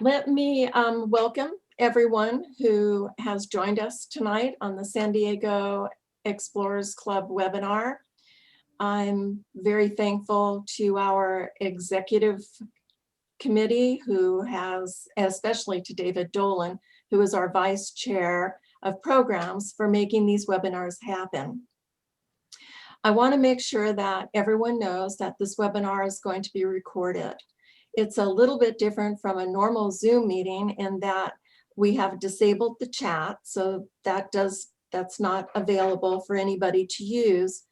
Let me welcome everyone who has joined us tonight on the San Diego Explorers Club webinar. I'm very thankful to our executive committee who has, especially to David Dolan, who is our vice chair of programs, for making these webinars happen. I want to make sure that everyone knows that this webinar is going to be recorded. It's a little bit different from a normal Zoom meeting in that we have disabled the chat, so that's not available for anybody to use.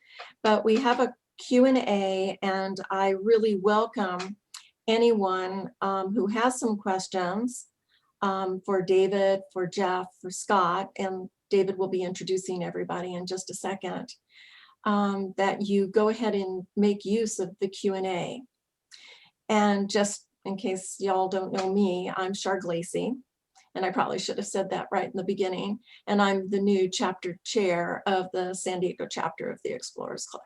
But we have a Q&A, and I really welcome anyone who has some questions for David, for Jeff, for Scott, and David will be introducing everybody in just a second, that you go ahead and make use of the Q&A. And just in case y'all don't know me, I'm Char Glacy, and I probably should have said that right in the beginning, and I'm the new chapter chair of the San Diego chapter of the Explorers Club.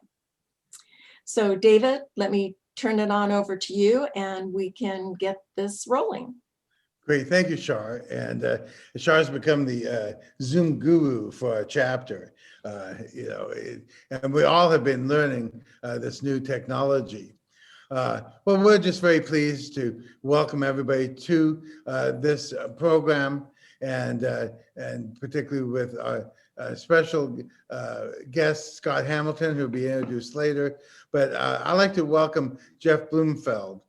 So David, let me turn it on over to you and we can get this rolling. Great, thank you, Char. And Char has become the Zoom guru for our chapter. And we all have been learning this new technology. Well, we're just very pleased to welcome everybody to this program, and particularly with our special guest, Scott Hamilton, who will be introduced later. But I'd like to welcome Jeff Blumenfeld.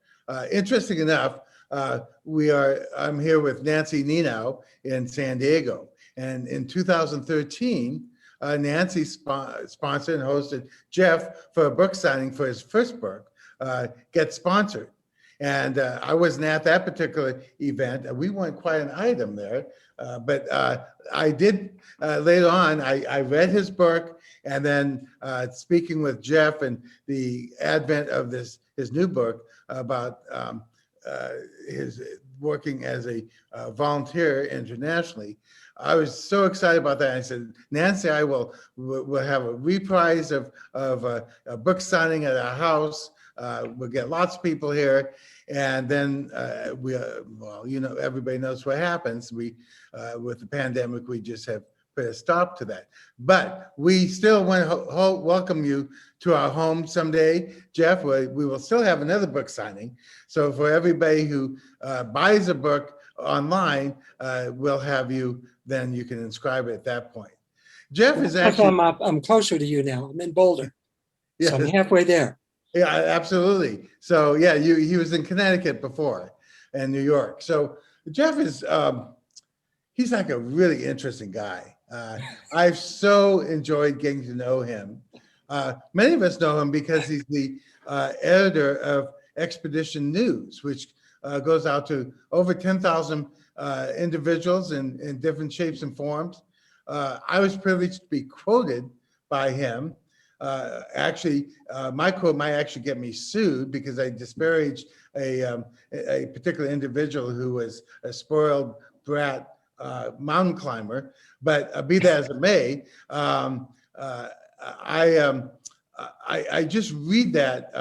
Interesting enough, I'm here with Nancy Ninow in San Diego. And in 2013, Nancy sponsored and hosted Jeff for a book signing for his first book, Get Sponsored. And I wasn't at that particular event. We weren't quite an item there, but I did later on, I read his book, and then speaking with Jeff and the advent of his new book about his working as a volunteer internationally, I was so excited about that. I said, Nancy, I will have a reprise of a book signing at our house. We'll get lots of people here, and then well, you know, everybody knows what happens. We, with the pandemic, we just have put a stop to that. But we still want to welcome you to our home someday, Jeff. We will still have another book signing. So for everybody who buys a book online, we'll have you. Then you can inscribe it at that point. Jeff is actually. I'm closer to you now. I'm in Boulder, so I'm halfway there. Yeah, absolutely. So yeah, he was in Connecticut before, and New York. So Jeff is he's like a really interesting guy. I've so enjoyed getting to know him. Many of us know him because he's the editor of Expedition News, which goes out to over 10,000 individuals in different shapes and forms. I was privileged to be quoted by him. Actually, my quote might actually get me sued because I disparaged a particular individual who was a spoiled brat mountain climber. But be that as it may, I just read that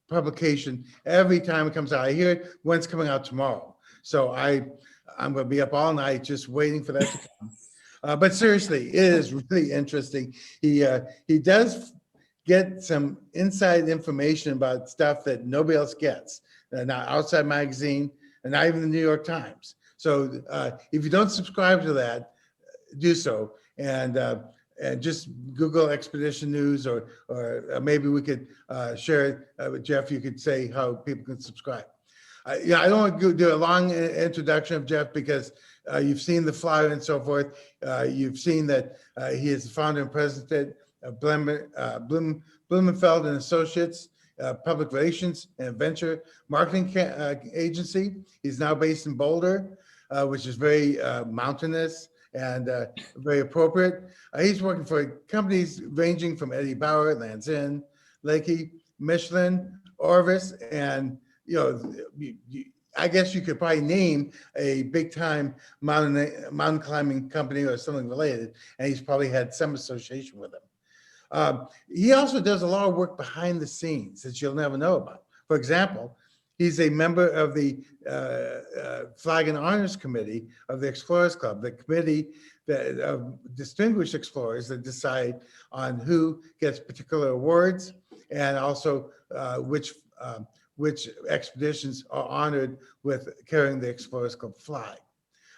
publication every time it comes out. I hear when's coming out tomorrow, so I'm going to be up all night just waiting for that to come. But seriously, it is really interesting. He does get some inside information about stuff that nobody else gets, not Outside Magazine and not even the New York Times. So if you don't subscribe to that, do so, and just Google Expedition News, or maybe we could share it with Jeff. You could say how people can subscribe. Yeah, I don't want to do a long introduction of Jeff because you've seen the flyer and so forth. You've seen that he is the founder and president of Blumenfeld and Associates, public relations and venture marketing agency. He's now based in Boulder, which is very mountainous and very appropriate. He's working for companies ranging from Eddie Bauer, Lands End, Lakey, Michelin, Orvis, and I guess you could probably name a big time mountain climbing company or something related, and he's probably had some association with them. He also does a lot of work behind the scenes that you'll never know about. For example, He's a member of the Flag and Honors Committee of the Explorers Club, the committee that of distinguished explorers that decide on who gets particular awards and also which expeditions are honored with carrying the Explorers Club flag.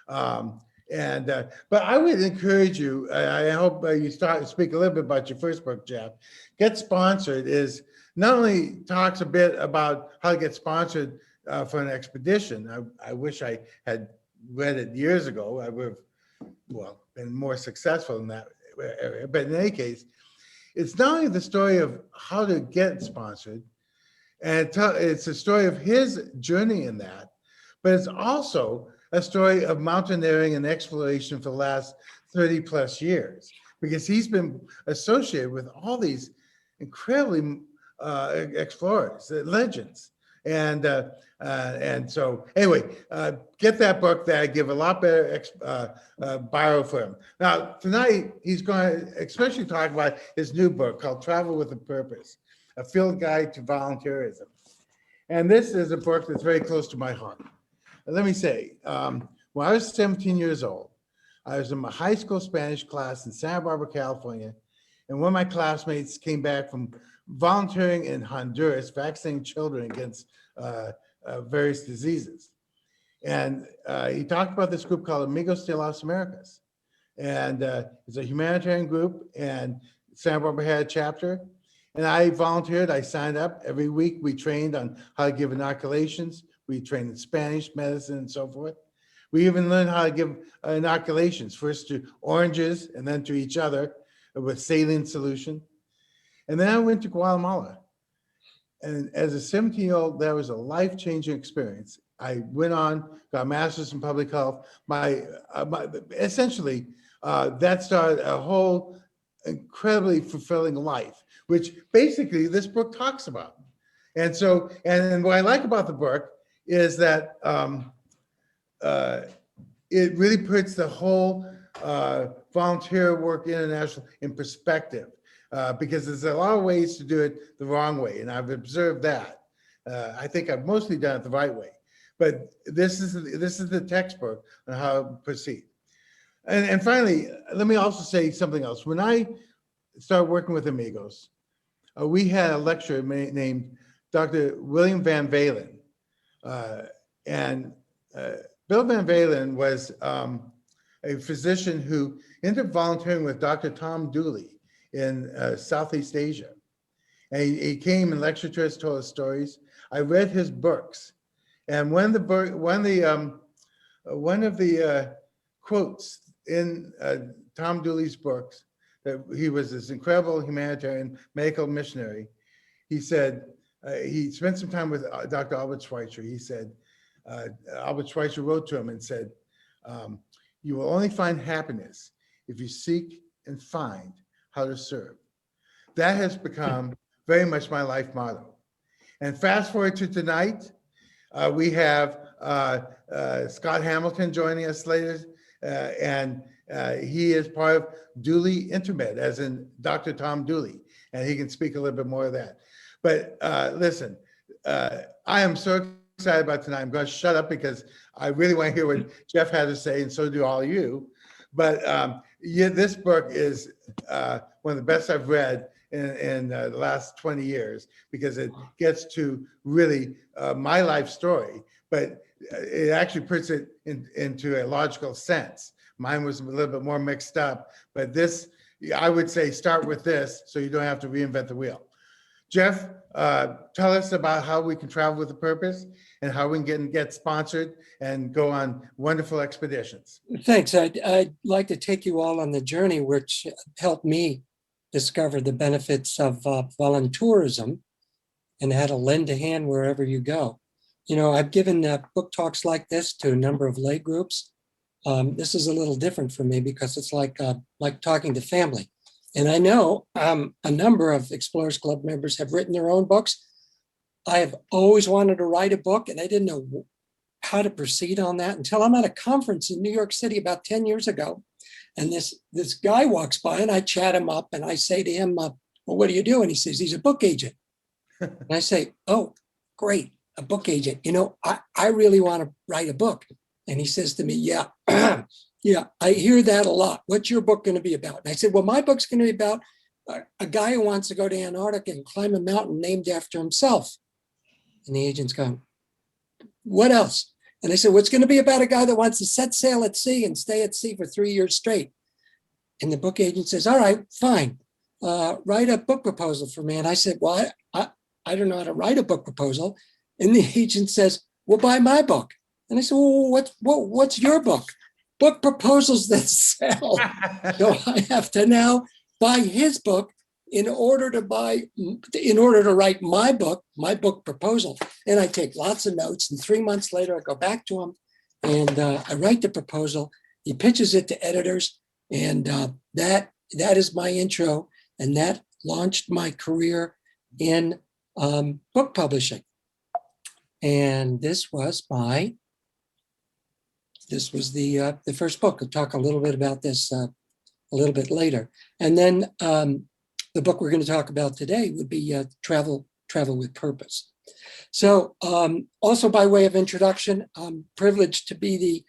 But I would encourage you, I hope you start to speak a little bit about your first book, Jeff. Get Sponsored is not only talks a bit about how to get sponsored for an expedition. I wish I had read it years ago. I would have, well, been more successful in that area. But in any case, it's not only the story of how to get sponsored, and it's a story of his journey in that, but it's also a story of mountaineering and exploration for the last 30 plus years, because he's been associated with all these incredibly explorers, legends. And so anyway, get that book that I give a lot better bio for him. Now, tonight, he's going to especially talk about his new book called Travel with a Purpose, a field guide to volunteerism. And this is a book that's very close to my heart. Let me say, when I was 17 years old, I was in my high school Spanish class in Santa Barbara, California. And one of my classmates came back from volunteering in Honduras, vaccinating children against various diseases. And he talked about this group called Amigos de las Americas. And it's a humanitarian group, and Santa Barbara had a chapter. And I volunteered, I signed up. Every week we trained on how to give inoculations. We trained in Spanish, medicine, and so forth. We even learned how to give inoculations, first to oranges and then to each other with saline solution. And then I went to Guatemala. And as a 17-year-old, that was a life-changing experience. I went on, got a master's in public health. Essentially, that started a whole incredibly fulfilling life, which basically this book talks about. And so, and what I like about the book is that it really puts the whole volunteer work international in perspective, because there's a lot of ways to do it the wrong way, and I've observed that. I think I've mostly done it the right way, but this is the textbook on how to proceed. And finally, let me also say something else. When I started working with Amigos, we had a lecturer named Dr. William Van Valen. Bill Van Valen was a physician who ended up volunteering with Dr. Tom Dooley in Southeast Asia. And he came and lectured to us, told us stories. I read his books. And one of the quotes in Tom Dooley's books, that he was this incredible humanitarian medical missionary. He said, he spent some time with Dr. Albert Schweitzer. He said, Albert Schweitzer wrote to him and said, you will only find happiness if you seek and find how to serve. That has become very much my life motto. And fast forward to tonight, we have Scott Hamilton joining us later, and he is part of Dooley Intermed, as in Dr. Tom Dooley, and he can speak a little bit more of that. But listen, I am so excited about tonight. I'm going to shut up because I really want to hear what Jeff had to say, and so do all of you. But yeah, this book is one of the best I've read in the last 20 years, because it gets to really my life story, but it actually puts it into a logical sense. Mine was a little bit more mixed up, but this, I would say, start with this so you don't have to reinvent the wheel. Jeff, tell us about how we can travel with a purpose and how we can get sponsored and go on wonderful expeditions. Thanks. I'd like to take you all on the journey which helped me discover the benefits of voluntourism and how to lend a hand wherever you go. You know, I've given book talks like this to a number of lay groups. This is a little different for me because it's like talking to family. And I know a number of Explorers Club members have written their own books. I have always wanted to write a book, and I didn't know how to proceed on that until I'm at a conference in New York City about 10 years ago. And this guy walks by, and I chat him up, and I say to him, well, what do you do? And he says, he's a book agent. And I say, oh, great. a book agent, I really want to write a book. And he says to me, yeah, yeah, I hear that a lot. What's your book going to be about? And I said, well, my book's going to be about a guy who wants to go to Antarctica and climb a mountain named after himself. And the agent's going, what else? And I said, well, it's going to be about a guy that wants to set sail at sea and stay at sea for 3 years straight. And the book agent says, all right, fine. Write a book proposal for me. And I said, well, I don't know how to write a book proposal. And the agent says, well, buy my book. And I said, well, what's your book? Book proposals that sell. So I have to now buy his book in order to write my book proposal. And I take lots of notes. And 3 months later, I go back to him and I write the proposal. He pitches it to editors. And that is my intro. And that launched my career in book publishing. And this was the first book. I'll talk a little bit about this a little bit later. And then the book we're going to talk about today would be Travel with Purpose. So also by way of introduction, I'm privileged to be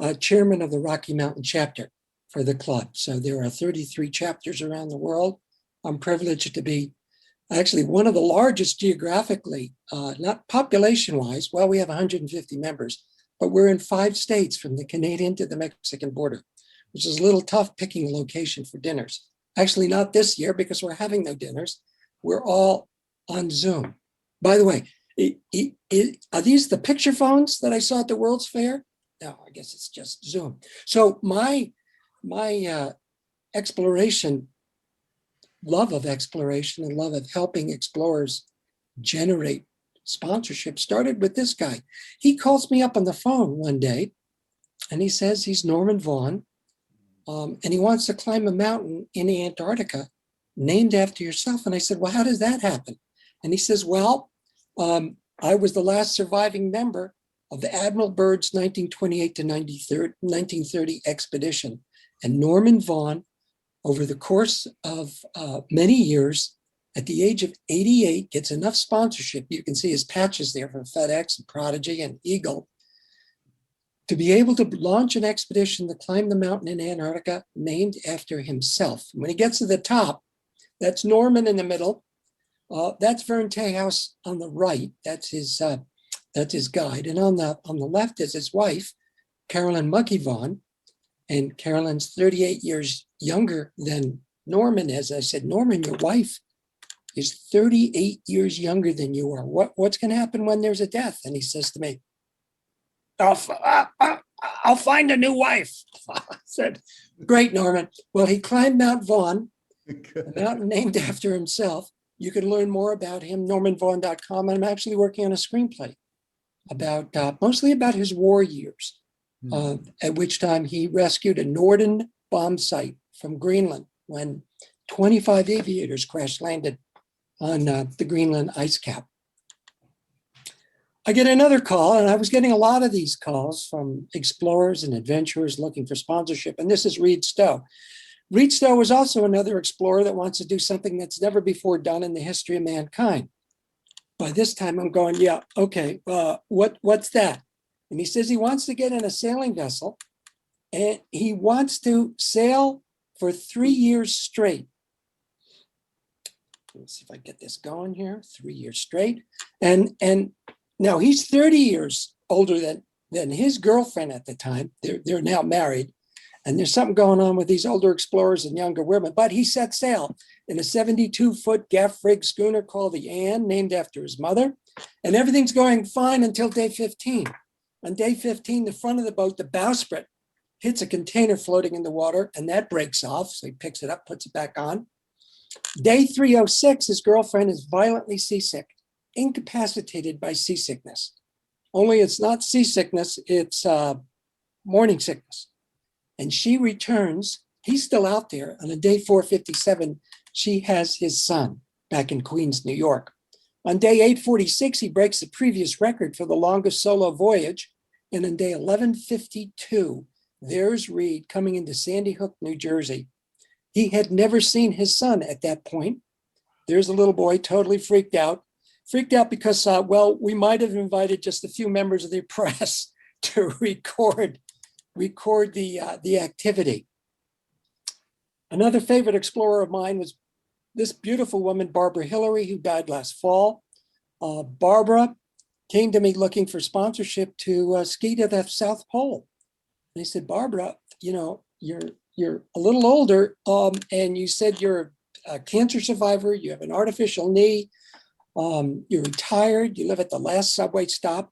the chairman of the Rocky Mountain chapter for the club. So there are 33 chapters around the world. I'm privileged to be actually one of the largest geographically, not population-wise. Well, we have 150 members, but we're in 5 states from the Canadian to the Mexican border, which is a little tough picking a location for dinners. Actually, not this year because we're having no dinners. We're all on Zoom. By the way, are these the picture phones that I saw at the World's Fair? No, I guess it's just Zoom. So my love of exploration and love of helping explorers generate sponsorship started with this guy. He calls me up on the phone one day and he says he's Norman Vaughan and he wants to climb a mountain in Antarctica named after yourself. And I said, well, how does that happen? And he says, well, I was the last surviving member of the Admiral Byrd's 1928 to 1930 expedition. And Norman Vaughan, over the course of many years, at the age of 88, gets enough sponsorship. You can see his patches there from FedEx and Prodigy and Eagle to be able to launch an expedition to climb the mountain in Antarctica named after himself. When he gets to the top, that's Norman in the middle. That's Vern Tehouse on the right. That's his guide. And on the left is his wife, Carolyn Muggy Vaughan. And Carolyn's 38 years younger than Norman is. I said, Norman, your wife is 38 years younger than you are. What's going to happen when there's a death? And he says to me, I'll find a new wife. I said, great, Norman. Well, he climbed Mount Vaughan, a mountain named after himself. You can learn more about him, normanvaughan.com. I'm actually working on a screenplay about mostly about his war years. At which time he rescued a Norden bomb site from Greenland when 25 aviators crash landed on the Greenland ice cap. I get another call, and I was getting a lot of these calls from explorers and adventurers looking for sponsorship, and this is Reed Stowe. Reed Stowe is also another explorer that wants to do something that's never before done in the history of mankind. By this time, I'm going, yeah, okay, what's that? And he says he wants to get in a sailing vessel and he wants to sail for 3 years straight. Let's see if I get this going here. 3 years straight. And now he's 30 years older than his girlfriend at the time. They're now married. And there's something going on with these older explorers and younger women. But he set sail in a 72-foot gaff rig schooner called the Anne, named after his mother. And everything's going fine until day 15. On day 15, the front of the boat, the bowsprit, hits a container floating in the water, and that breaks off. So he picks it up, puts it back on. Day 306, his girlfriend is violently seasick, incapacitated by seasickness. Only it's not seasickness, it's morning sickness. And she returns, he's still out there. On a day 457, she has his son back in Queens, New York. On day 846, he breaks the previous record for the longest solo voyage. And on day 1152, there's Reed coming into Sandy Hook, New Jersey. He had never seen his son at that point. There's a little boy totally freaked out, freaked out because, well, we might have invited just a few members of the press to record the activity. Another favorite explorer of mine was this beautiful woman, Barbara Hillary, who died last fall. Barbara came to me looking for sponsorship to ski to the South Pole. And I said, Barbara, you know, you're a little older, and you said you're a cancer survivor, you have an artificial knee, you're retired, you live at the last subway stop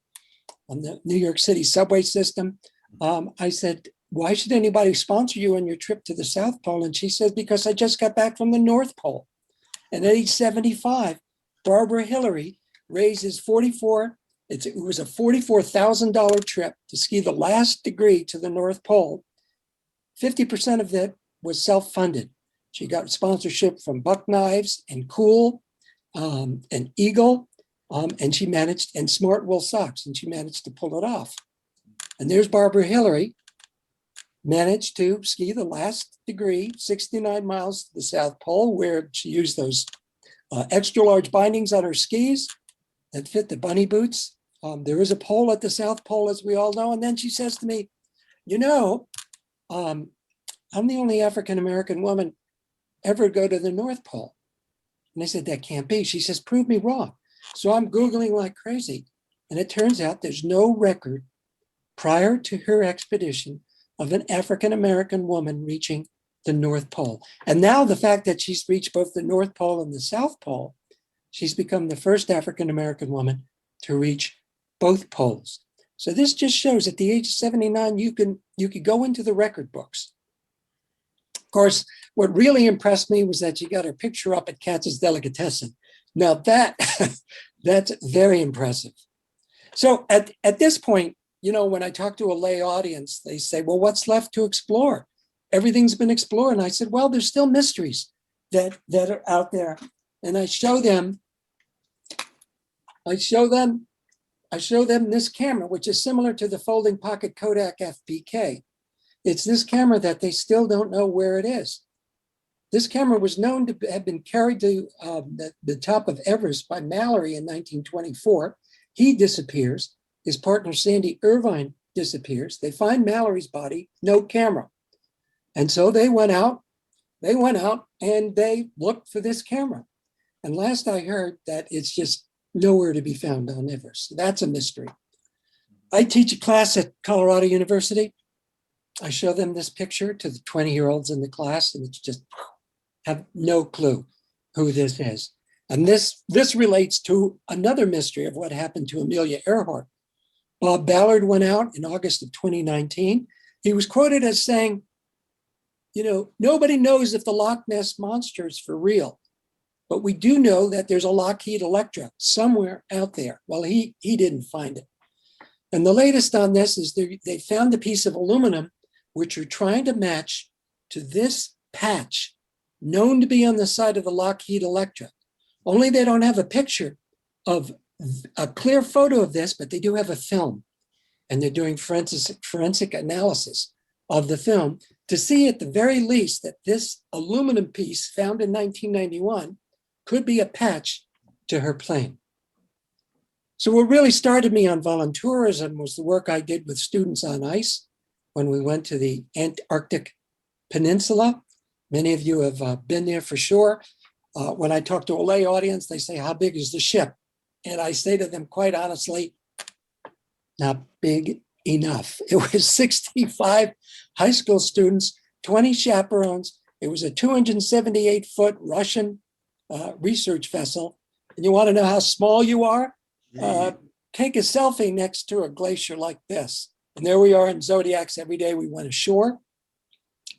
on the New York City subway system. I said, why should anybody sponsor you on your trip to the South Pole? And she says, because I just got back from the North Pole. And at age 75, Barbara Hillary raises it was a $44,000 trip to ski the last degree to the North Pole. 50% of that was self-funded. She got sponsorship from Buck Knives and Cool and Eagle, and she managed, and Smart Wool Socks, and she managed to pull it off. And there's Barbara Hillary, managed to ski the last degree, 69 miles to the South Pole, where she used those extra large bindings on her skis that fit the bunny boots. There is a pole at the South Pole, as we all know. And then she says to me, you know, I'm the only African-American woman ever go to the North Pole. And I said, that can't be. She says, prove me wrong. So I'm Googling like crazy. And it turns out there's no record prior to her expedition of an African-American woman reaching the North Pole. And now the fact that she's reached both the North Pole and the South Pole, she's become the first African-American woman to reach both poles. So this just shows at the age of 79, you could go into the record books. Of course, what really impressed me was that she got her picture up at Katz's Delicatessen. Now that's very impressive. So at this point, you know, when I talk to a lay audience, they say, well, what's left to explore? Everything's been explored. And I said, well, there's still mysteries that are out there. And I show them this camera, which is similar to the folding pocket Kodak FPK. It's this camera that they still don't know where it is. This camera was known to have been carried to the top of Everest by Mallory in 1924. He disappears. His partner, Sandy Irvine, disappears. They find Mallory's body, no camera. And so they went out and they looked for this camera. And last I heard that it's just nowhere to be found on Everest. That's a mystery. I teach a class at Colorado University. I show them this picture to the 20-year-olds in the class, and it's just have no clue who this is. And this relates to another mystery of what happened to Amelia Earhart. Bob Ballard went out in August of 2019. He was quoted as saying, you know, nobody knows if the Loch Ness Monster is for real, but we do know that there's a Lockheed Electra somewhere out there. Well, he didn't find it. And the latest on this is they found a piece of aluminum which are trying to match to this patch known to be on the side of the Lockheed Electra. Only they don't have a picture of a clear photo of this, but they do have a film. And they're doing forensic analysis of the film to see at the very least that this aluminum piece found in 1991 could be a patch to her plane. So what really started me on voluntourism was the work I did with students on ice when we went to the Antarctic Peninsula. Many of you have been there for sure. When I talk to a lay audience, they say, how big is the ship? And I say to them, quite honestly, not big enough. It was 65 high school students, 20 chaperones. It was a 278-foot Russian research vessel. And you want to know how small you are? Take a selfie next to a glacier like this. And there we are in Zodiacs. Every day we went ashore.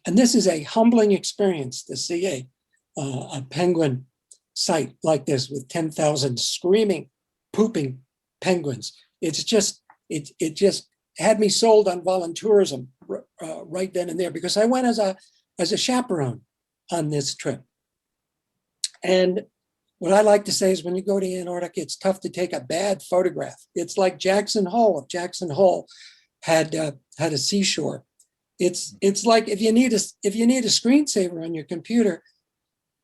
And this is a humbling experience to see a penguin site like this with 10,000 screaming, pooping penguins. It just had me sold on voluntourism right then and there, because I went as a chaperone on this trip. And what I like to say is when you go to Antarctica, it's tough to take a bad photograph. It's like Jackson Hole. If Jackson Hole had a seashore, it's like if you need a screensaver on your computer,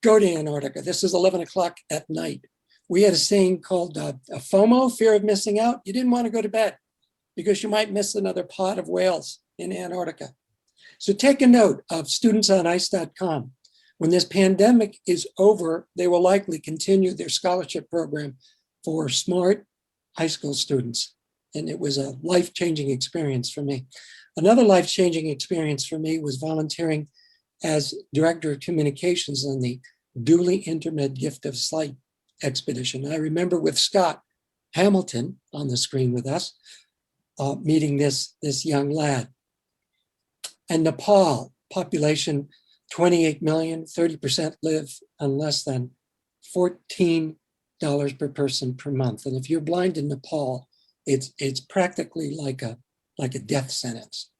go to Antarctica. This is 11 o'clock at night. we had a saying called a FOMO, fear of missing out. You didn't want to go to bed because you might miss another pod of whales in Antarctica. So take a note of studentsonice.com. When this pandemic is over, they will likely continue their scholarship program for smart high school students. And it was a life-changing experience for me. Another life-changing experience for me was volunteering as director of communications on the Dooley Intermed Gift of Sight expedition. I remember with Scott Hamilton on the screen with us, meeting this young lad. And Nepal, population 28 million, 30% live on less than $14 per person per month. And if you're blind in Nepal, it's practically like a death sentence.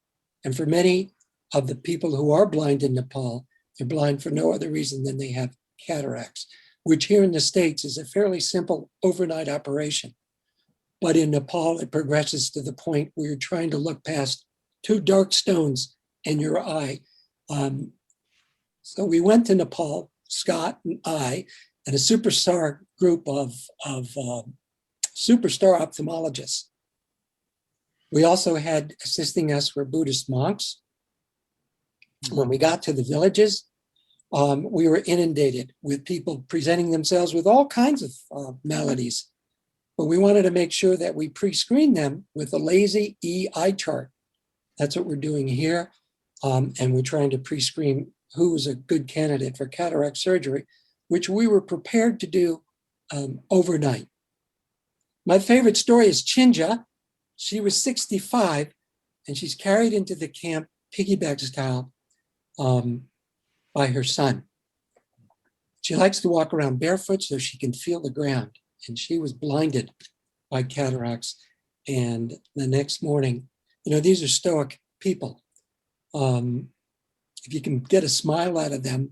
And for many of the people who are blind in Nepal, they're blind for no other reason than they have cataracts, which here in the States is a fairly simple overnight operation. But in Nepal, it progresses to the point where you're trying to look past two dark stones in your eye. So we went to Nepal, Scott and I, and a superstar group of superstar ophthalmologists. We also had assisting us were Buddhist monks. When we got to the villages, we were inundated with people presenting themselves with all kinds of maladies. But we wanted to make sure that we pre-screened them with a lazy eye chart. That's what we're doing here. And we're trying to pre-screen who was a good candidate for cataract surgery, which we were prepared to do overnight. My favorite story is Chinja. She was 65 and she's carried into the camp piggyback style by her son. She likes to walk around barefoot so she can feel the ground. And she was blinded by cataracts. And the next morning, these are stoic people. If you can get a smile out of them,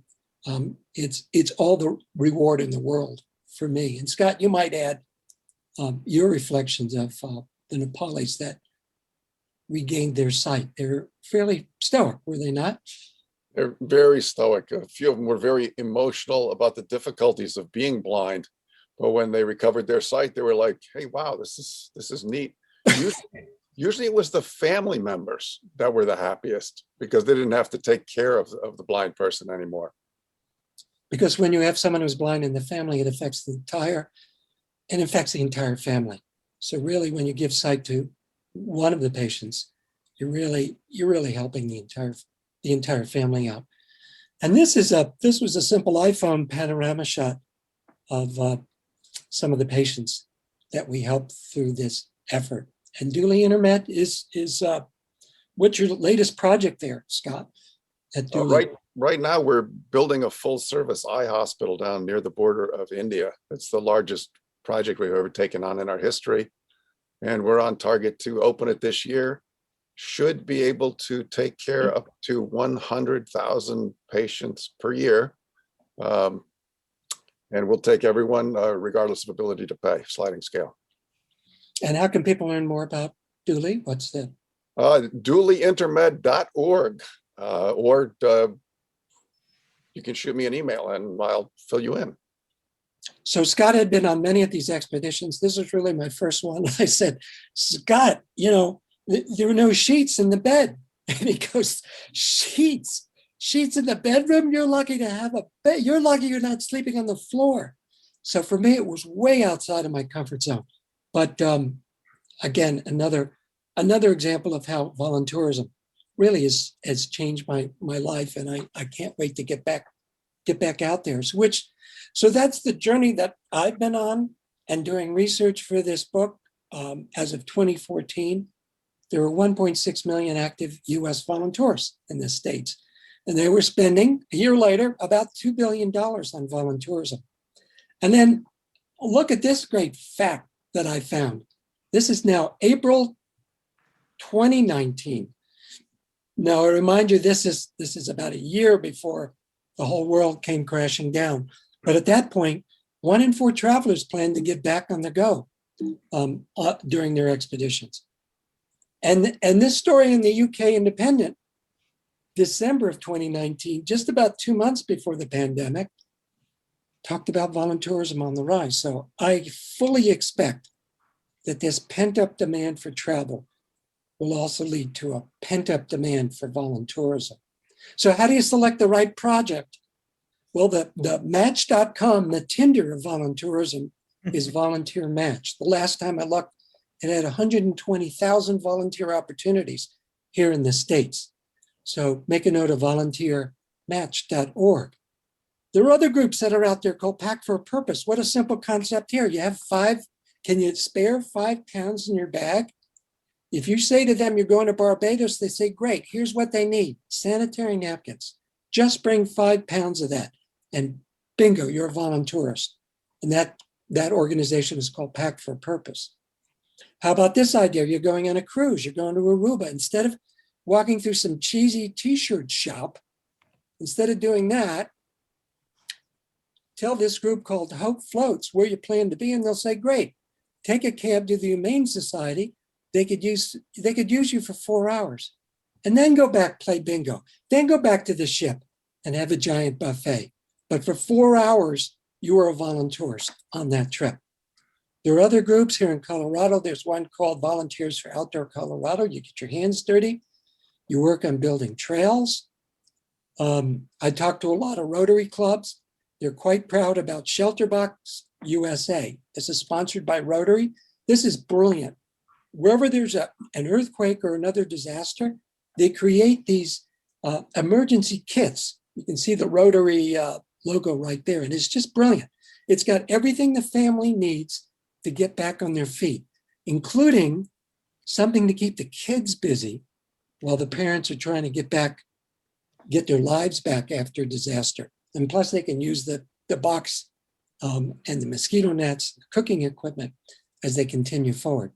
it's all the reward in the world for me. And Scott, you might add your reflections of the Nepalis that regained their sight. They're fairly stoic, were they not? They're very stoic. A few of them were very emotional about the difficulties of being blind. But when they recovered their sight, they were like, hey, wow, this is neat. Usually it was the family members that were the happiest because they didn't have to take care of the blind person anymore. Because when you have someone who's blind in the family, it affects the entire family. So really, when you give sight to one of the patients, you're really helping the entire family out. And this was a simple iPhone panorama shot of some of the patients that we helped through this effort. And Dooley Intermed is what's your latest project there, Scott? At Dooley? Right now, we're building a full service eye hospital down near the border of India. It's the largest project we've ever taken on in our history. And we're on target to open it this year. Should be able to take care up to 100,000 patients per year. And we'll take everyone regardless of ability to pay, sliding scale. And how can people learn more about Dooley? What's the? DooleyIntermed.org, or you can shoot me an email and I'll fill you in. So Scott had been on many of these expeditions. This was really my first one. I said, Scott, there were no sheets in the bed. And he goes, sheets in the bedroom? You're lucky to have a bed. You're lucky you're not sleeping on the floor. So for me, it was way outside of my comfort zone. But again, another example of how voluntourism really has changed my life. And I can't wait to get back out there. So that's the journey that I've been on and doing research for this book. As of 2014, there were 1.6 million active US volunteers in the States. And they were spending, a year later, about $2 billion on voluntourism. And then look at this great fact that I found. This is now April 2019. Now, I remind you, this is about a year before the whole world came crashing down. But at that point, 1 in 4 travelers planned to get back on the go during their expeditions. And this story in the UK Independent, December of 2019, just about 2 months before the pandemic, talked about voluntourism on the rise. So I fully expect that this pent-up demand for travel will also lead to a pent-up demand for voluntourism. So how do you select the right project? Well, the Match.com, the Tinder of voluntourism, is Volunteer Match. The last time I looked, it had 120,000 volunteer opportunities here in the States. So make a note of volunteermatch.org. There are other groups that are out there called Pack for a Purpose. What a simple concept here. You have can you spare 5 pounds in your bag? If you say to them, you're going to Barbados, they say, great, here's what they need: sanitary napkins. Just bring 5 pounds of that. And bingo, you're a volunteerist. And that organization is called Pack for a Purpose. How about this idea? You're going on a cruise, you're going to Aruba. Instead of walking through some cheesy t-shirt shop, instead of doing that, tell this group called Hope Floats where you plan to be, and they'll say, great, take a cab to the Humane Society. They could use you for 4 hours, and then go back, play bingo, then go back to the ship and have a giant buffet. But for 4 hours, you are a volunteerist on that trip. There are other groups here in Colorado. There's one called Volunteers for Outdoor Colorado. You get your hands dirty. You work on building trails. I talk to a lot of Rotary clubs. They're quite proud about Shelterbox USA. This is sponsored by Rotary. This is brilliant. Wherever there's an earthquake or another disaster, they create these emergency kits. You can see the Rotary logo right there, and it's just brilliant. It's got everything the family needs to get back on their feet, including something to keep the kids busy while the parents are trying to get their lives back after a disaster. And plus they can use the box and the mosquito nets, cooking equipment as they continue forward.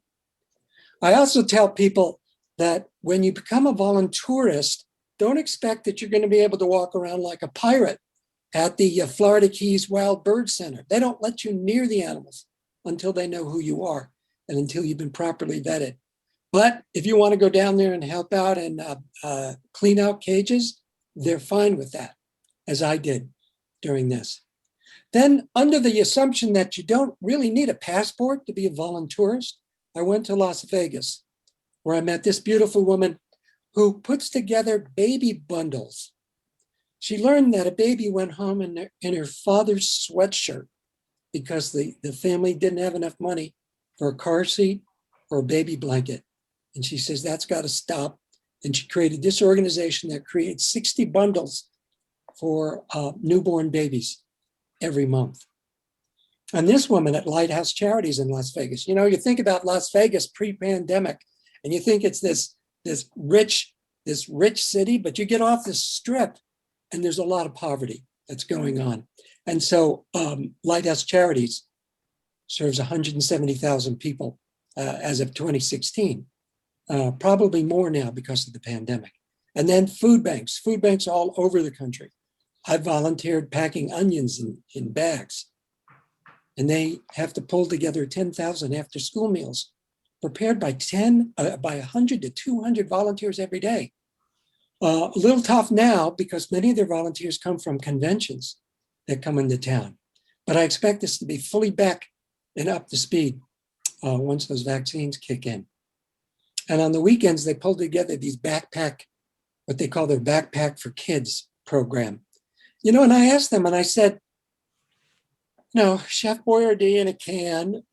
I also tell people that when you become a volunteerist, don't expect that you're going to be able to walk around like a pirate at the Florida Keys Wild Bird Center. They don't let you near the animals until they know who you are and until you've been properly vetted. But if you want to go down there and help out and clean out cages, they're fine with that, as I did during this. Then, under the assumption that you don't really need a passport to be a volunteerist, I went to Las Vegas, where I met this beautiful woman who puts together baby bundles. She learned that a baby went home in her father's sweatshirt because the family didn't have enough money for a car seat or a baby blanket. And she says, that's got to stop. And she created this organization that creates 60 bundles for newborn babies every month. And this woman at Lighthouse Charities in Las Vegas, you think about Las Vegas pre-pandemic, and you think it's this rich city, but you get off the strip and there's a lot of poverty that's going on. And so Lighthouse Charities serves 170,000 people as of 2016, probably more now because of the pandemic. And then food banks all over the country. I volunteered packing onions in bags, and they have to pull together 10,000 after school meals prepared by 100 to 200 volunteers every day. A little tough now because many of their volunteers come from conventions that come into town. But I expect this to be fully back and up to speed once those vaccines kick in. And on the weekends, they pull together these what they call their Backpack for Kids program. And I asked them, and I said, Chef Boyardee in a can,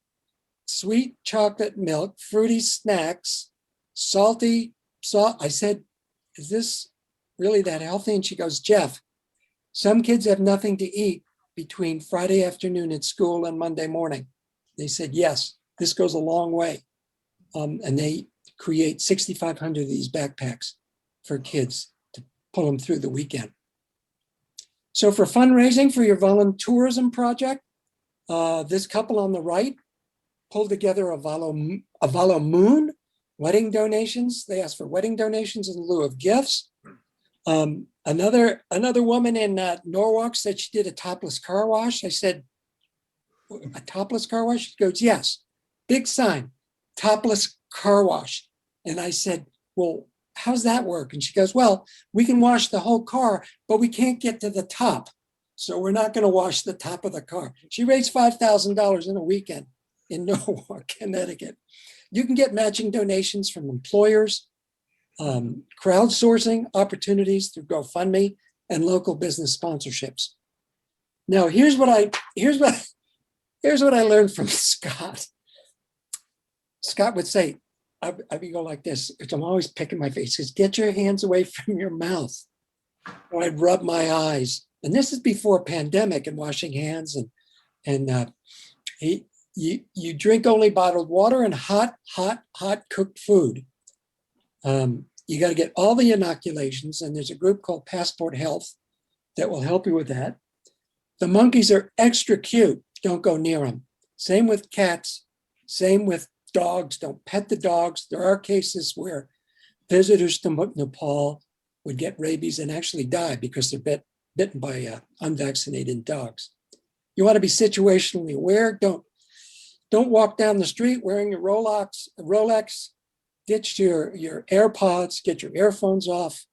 sweet chocolate milk, fruity snacks, salty salt. I said, is this really that healthy? And she goes, Jeff, some kids have nothing to eat between Friday afternoon at school and Monday morning. They said, yes, this goes a long way. And they create 6,500 of these backpacks for kids to pull them through the weekend. So for fundraising for your voluntourism project, this couple on the right pulled together a Valo Moon wedding donations. They asked for wedding donations in lieu of gifts. Another woman in Norwalk said she did a topless car wash. I said, a topless car wash? She goes, yes, big sign, topless car wash. And I said, well, how's that work? And she goes, well, we can wash the whole car, but we can't get to the top. So we're not going to wash the top of the car. She raised $5,000 in a weekend in Norwalk, Connecticut. You can get matching donations from employers, crowdsourcing opportunities through GoFundMe, and local business sponsorships. Now, here's what I learned from Scott. Scott would say, I would go like this, which I'm always picking my face, he says, get your hands away from your mouth. Or I'd rub my eyes. And this is before pandemic and washing hands. You drink only bottled water and hot cooked food. You got to get all the inoculations. And there's a group called Passport Health that will help you with that. The monkeys are extra cute. Don't go near them. Same with cats. Same with dogs. Don't pet the dogs. There are cases where visitors to Nepal would get rabies and actually die because they're bitten by unvaccinated dogs. You want to be situationally aware. Don't walk down the street wearing your Rolex. Ditch your AirPods. Get your earphones off.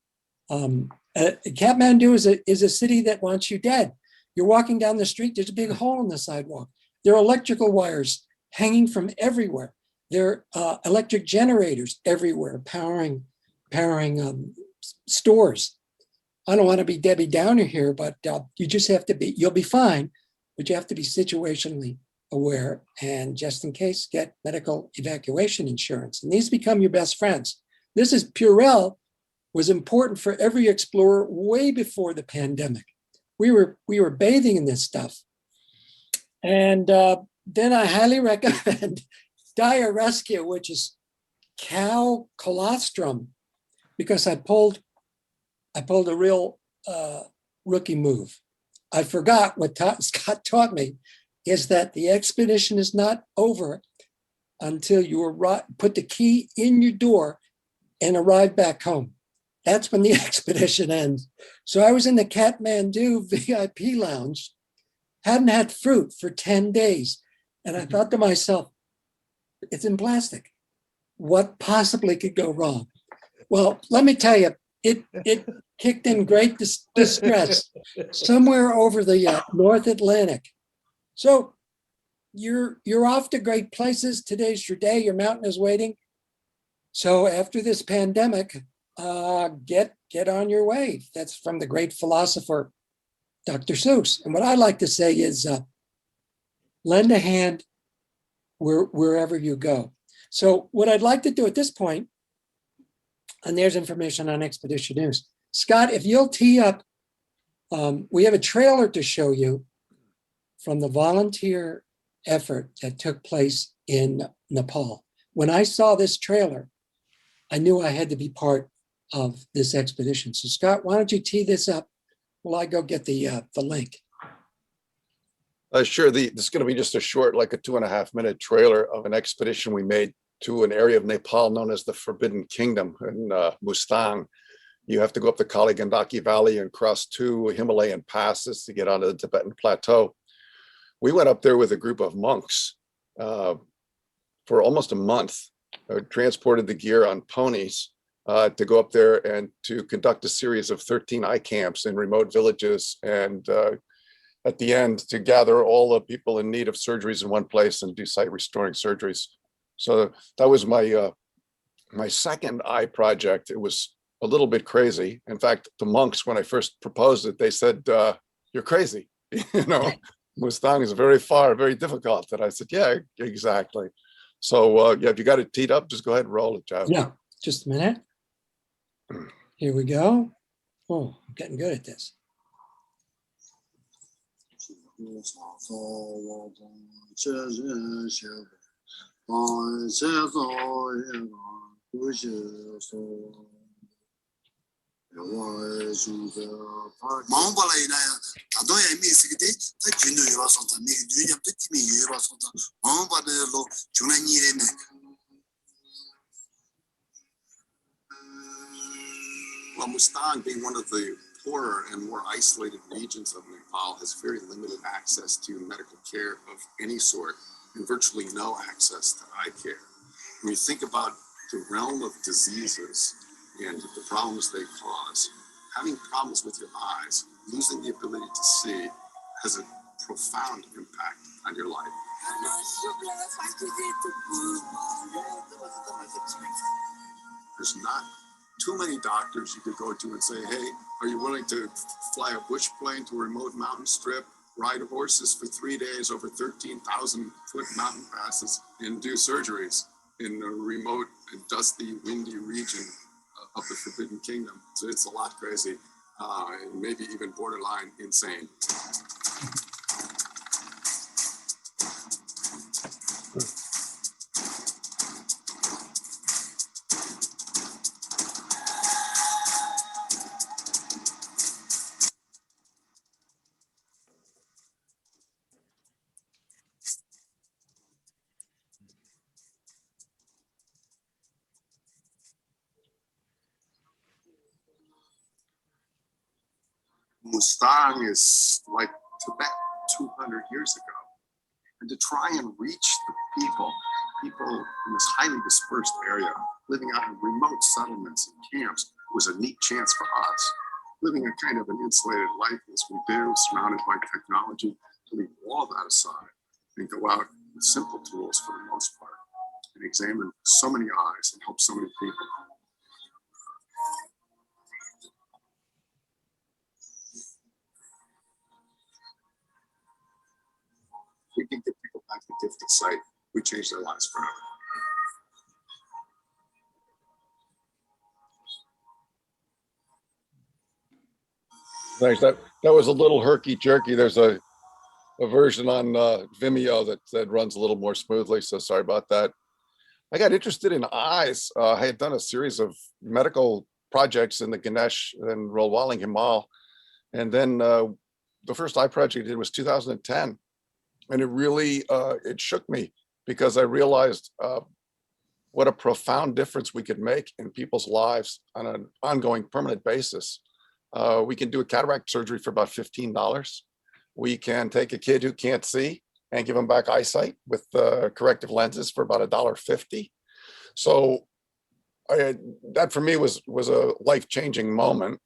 Kathmandu is a city that wants you dead. You're walking down the street. There's a big hole in the sidewalk. There are electrical wires hanging from everywhere. There are electric generators everywhere powering stores. I don't want to be Debbie Downer here, but you just have to be, you'll be fine, but you have to be situationally aware and just in case, get medical evacuation insurance. And these become your best friends. This is Purell was important for every explorer way before the pandemic. We were bathing in this stuff. And then I highly recommend Dire Rescue, which is cow colostrum, because I pulled a real rookie move. I forgot what Scott taught me is that the expedition is not over until you put the key in your door and arrive back home. That's when the expedition ends. So I was in the Kathmandu VIP lounge, hadn't had fruit for 10 days. And I thought to myself, it's in plastic. What possibly could go wrong? Well, let me tell you, it kicked in great distress somewhere over the North Atlantic. So you're off to great places. Today's your day. Your mountain is waiting. So after this pandemic, get on your way. That's from the great philosopher, Dr. Seuss. And what I like to say is lend a hand wherever you go. So what I'd like to do at this point, and there's information on Expedition News. Scott, if you'll tee up, we have a trailer to show you from the volunteer effort that took place in Nepal. When I saw this trailer, I knew I had to be part of this expedition. So Scott, why don't you tee this up while I go get the link? Sure. This is going to be just a short, like a 2.5-minute trailer of an expedition we made to an area of Nepal known as the Forbidden Kingdom in Mustang. You have to go up the Kali Gandaki Valley and cross 2 Himalayan passes to get onto the Tibetan Plateau. We went up there with a group of monks for almost a month, transported the gear on ponies to go up there and to conduct a series of 13 eye camps in remote villages, and at the end to gather all the people in need of surgeries in one place and do sight restoring surgeries. So that was my my second eye project. It was a little bit crazy. In fact, the monks, when I first proposed it, they said, "You're crazy." You know, Mustang is very far, very difficult. And I said, "Yeah, exactly." So yeah, if you got it teed up, just go ahead and roll it, Joe. Yeah, just a minute. Here we go. Oh, I'm getting good at this. Well, Mustang, being one of the poorer and more isolated regions of Nepal, has very limited access to medical care of any sort and virtually no access to eye care. When you think about the realm of diseases and the problems they cause, having problems with your eyes losing the ability to see has a profound impact on your life. There's not too many doctors you could go to and say, hey, are you willing to fly a bush plane to a remote mountain strip, ride horses for 3 days over 13,000 foot mountain passes, and do surgeries in a remote and dusty, windy region of the Forbidden Kingdom? So it's a lot crazy, and maybe even borderline insane. Mustang is like Tibet 200 years ago. And to try and reach the people in this highly dispersed area, living out in remote settlements and camps, was a neat chance for us. Living a kind of an insulated life as we do, surrounded by technology, to leave all that aside and go out with simple tools for the most part and examine so many eyes and help so many people. We can give people back the gift of sight. We change their lives forever. Thanks. That was a little herky jerky. There's a version on Vimeo that runs a little more smoothly. So sorry about that. I got interested in eyes. I had done a series of medical projects in the Ganesh and Rolwaling Himal. And then the first eye project I did was 2010. And it really, it shook me because I realized what a profound difference we could make in people's lives on an ongoing permanent basis. We can do a cataract surgery for about $15. We can take a kid who can't see and give them back eyesight with corrective lenses for about $1.50. So that for me was a life-changing moment.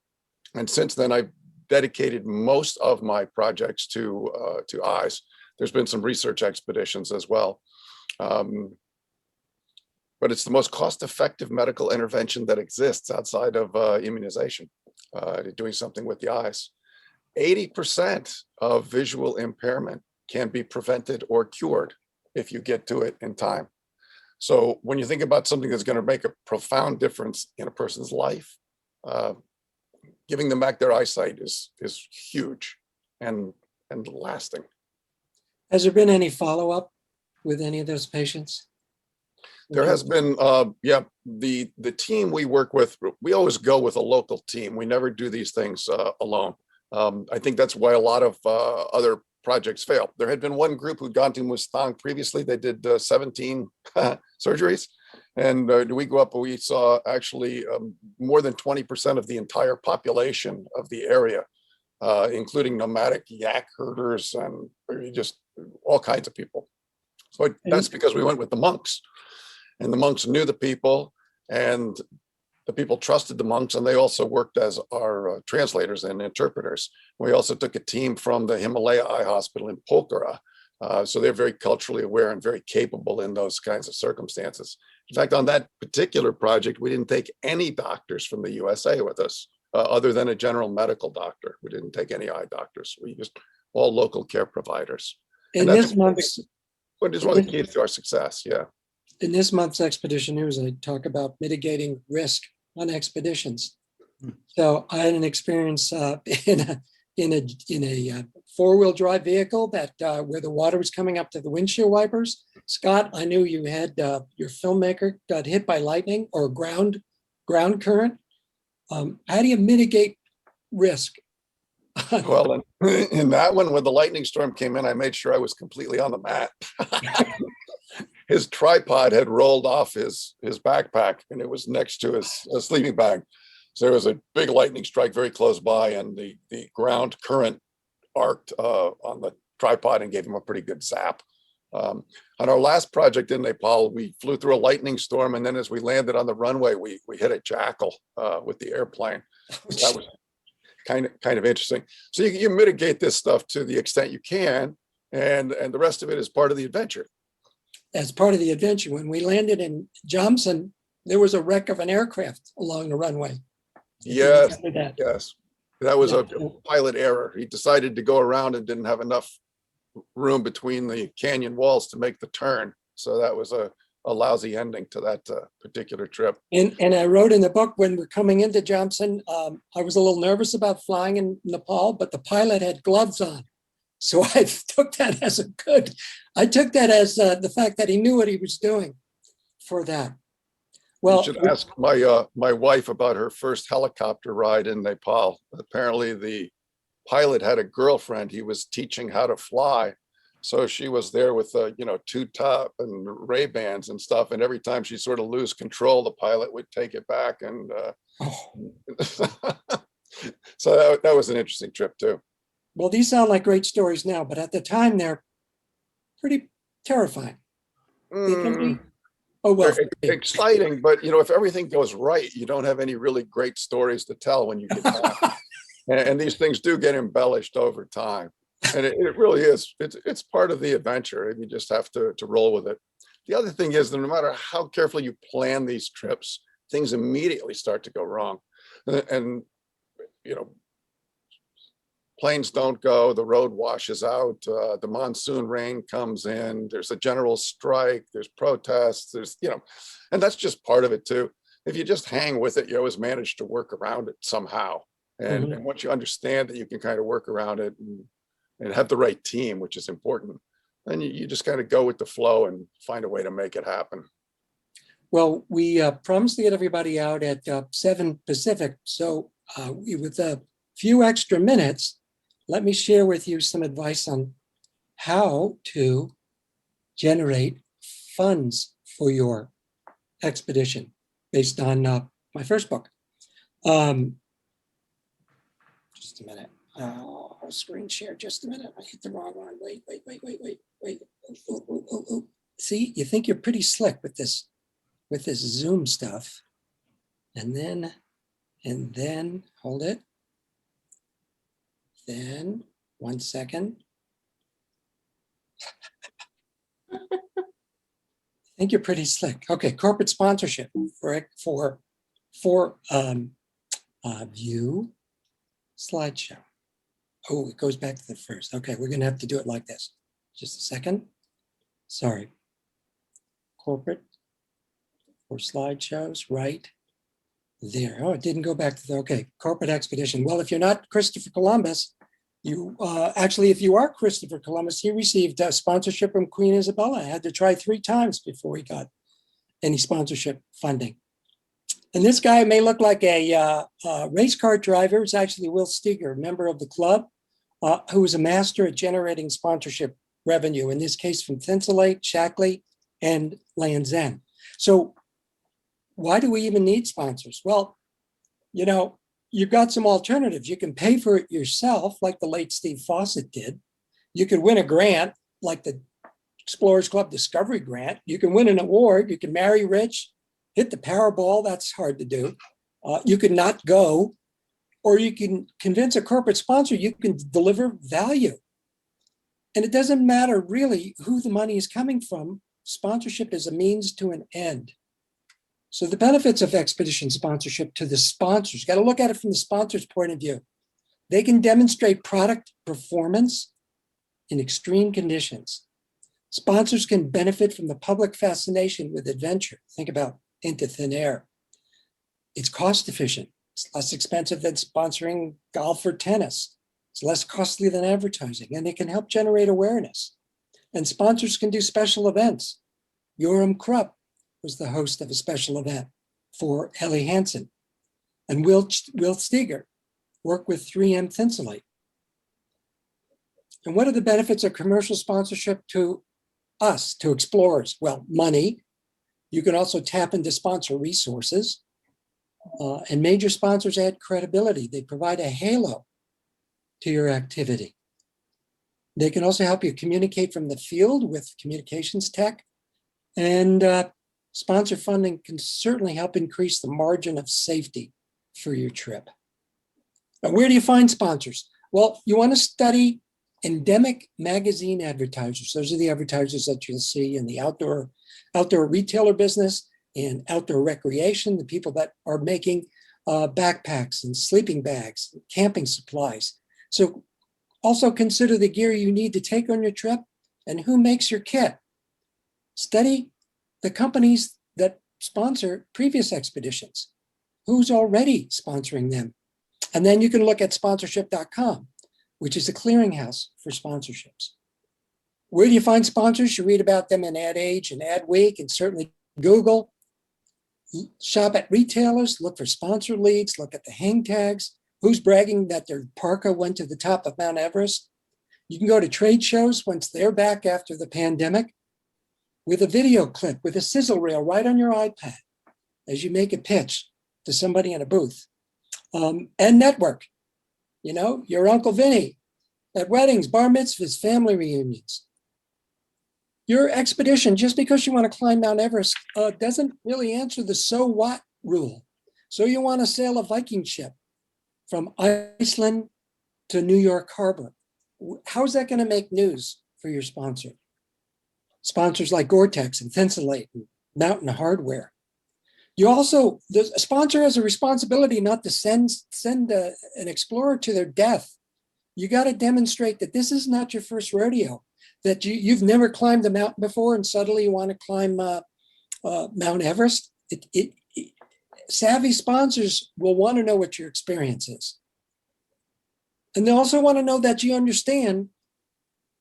And since then, I've dedicated most of my projects to eyes. There's been some research expeditions as well. But it's the most cost-effective medical intervention that exists outside of immunization, doing something with the eyes. 80% of visual impairment can be prevented or cured if you get to it in time. So when you think about something that's going to make a profound difference in a person's life, giving them back their eyesight is huge and lasting. Has there been any follow-up with any of those patients? There has been, the team we work with, we always go with a local team. We never do these things alone. I think that's why a lot of other projects fail. There had been one group who'd gone to Mustang previously. They did 17 surgeries. And we go up and we saw actually more than 20% of the entire population of the area, including nomadic yak herders and just all kinds of people. So that's because we went with the monks, and the monks knew the people, and the people trusted the monks, and they also worked as our translators and interpreters. We also took a team from the Himalaya Eye Hospital in Pokhara. So they're very culturally aware and very capable in those kinds of circumstances. In fact, on that particular project, we didn't take any doctors from the USA with us, other than a general medical doctor. We didn't take any eye doctors. We used all local care providers. In this month's, What is one of the keys to our success? Yeah. in this month's Expedition News, I talk about mitigating risk on expeditions. So I had an experience in a four-wheel drive vehicle that where the water was coming up to the windshield wipers. Scott, I knew you had your filmmaker got hit by lightning or ground current. How do you mitigate risk? Well, in that one, when the lightning storm came in, I made sure I was completely on the mat. His tripod had rolled off his backpack, and it was next to his sleeping bag. So there was a big lightning strike very close by, and the ground current arced on the tripod and gave him a pretty good zap. On our last project in Nepal, we flew through a lightning storm, and then as we landed on the runway, we hit a jackal with the airplane. So kind of interesting. So you mitigate this stuff to the extent you can, and the rest of it is part of the adventure. As part of the adventure, when we landed in Johnson, there was a wreck of an aircraft along the runway. Yes, That. yes. That was a Yeah. pilot error. He decided to go around and didn't have enough room between the canyon walls to make the turn. So that was a lousy ending to that particular trip. And I wrote in the book, when we're coming into Johnson, I was a little nervous about flying in Nepal, but the pilot had gloves on. So I took that as a good, I took that as the fact that he knew what he was doing for that. Well, You should ask my wife about her first helicopter ride in Nepal. Apparently the pilot had a girlfriend he was teaching how to fly. So she was there with tube top and Ray-Bans and stuff. And every time she sort of lose control, the pilot would take it back. And so that was an interesting trip too. well, these sound like great stories now, but at the time they're pretty terrifying. They can be. Oh, well, They're exciting, but if everything goes right, you don't have any really great stories to tell when you get back. And these things do get embellished over time. And it really is. It's part of the adventure. And you just have to roll with it. The other thing is that no matter how carefully you plan these trips, things immediately start to go wrong. And planes don't go, the road washes out, the monsoon rain comes in, there's a general strike, there's protests, and that's just part of it too. If you just hang with it, you always manage to work around it somehow. And once you understand that you can kind of work around it and have the right team, which is important, then you just kind of go with the flow and find a way to make it happen. well, we promised to get everybody out at 7 Pacific. So with a few extra minutes, let me share with you some advice on how to generate funds for your expedition based on my first book. Just a minute. I'll screen share just a minute. I hit the wrong one. Wait. Oh. See, you think you're pretty slick with this Zoom stuff. And then hold it. Then 1 second. I think you're pretty slick. Okay, corporate sponsorship for view slideshow. Oh, it goes back to the first. Okay, we're gonna have to do it like this. Just a second. Sorry. Corporate for slideshows, right there. Oh, it didn't go back to the, okay, corporate expedition. Well, if you're not Christopher Columbus, you actually, if you are Christopher Columbus, he received sponsorship from Queen Isabella. I had to try 3 times before he got any sponsorship funding. And this guy may look like a race car driver. It's actually Will Steger, a member of the club, who is a master at generating sponsorship revenue, in this case from Thinsulate, Shackley, and Land's End. So why do we even need sponsors? Well, you've got some alternatives. You can pay for it yourself, like the late Steve Fawcett did. You could win a grant, like the Explorers Club Discovery Grant. You can win an award. You can marry rich, hit the Powerball. That's hard to do. You can not go, or you can convince a corporate sponsor you can deliver value. And it doesn't matter really who the money is coming from. Sponsorship is a means to an end. So the benefits of expedition sponsorship to the sponsors, got to look at it from the sponsor's point of view. They can demonstrate product performance in extreme conditions. Sponsors can benefit from the public fascination with adventure. Think about Into Thin Air. It's cost efficient. It's less expensive than sponsoring golf or tennis. It's less costly than advertising, and it can help generate awareness. And sponsors can do special events. Yoram Krupp was the host of a special event for Helly Hansen. And Will Steger worked with 3M Thinsulate. And what are the benefits of commercial sponsorship to us, to explorers? Well, money. You can also tap into sponsor resources. And major sponsors add credibility. They provide a halo to your activity. They can also help you communicate from the field with communications tech. And sponsor funding can certainly help increase the margin of safety for your trip. Now, where do you find sponsors? Well, you want to study endemic magazine advertisers. Those are the advertisers that you'll see in the outdoor retailer business and outdoor recreation, the people that are making backpacks and sleeping bags, camping supplies. So also consider the gear you need to take on your trip and who makes your kit. Study the companies that sponsor previous expeditions. Who's already sponsoring them? And then you can look at sponsorship.com, which is a clearinghouse for sponsorships. Where do you find sponsors? You read about them in Ad Age and Ad Week, and certainly Google. Shop at retailers, look for sponsor leads, look at the hang tags. Who's bragging that their parka went to the top of Mount Everest? You can go to trade shows once they're back after the pandemic with a video clip, with a sizzle reel right on your iPad as you make a pitch to somebody in a booth. And network. You know, your Uncle Vinny at weddings, bar mitzvahs, family reunions. Your expedition, just because you want to climb Mount Everest, doesn't really answer the so what rule. So you want to sail a Viking ship from Iceland to New York Harbor. How's that going to make news for your sponsor? Sponsors like Gore-Tex and Thinsulate and Mountain Hardware. You also, the sponsor has a responsibility not to send an explorer to their death. You got to demonstrate that this is not your first rodeo, that you've never climbed the mountain before and suddenly you want to climb Mount Everest. Savvy sponsors will want to know what your experience is. And they also want to know that you understand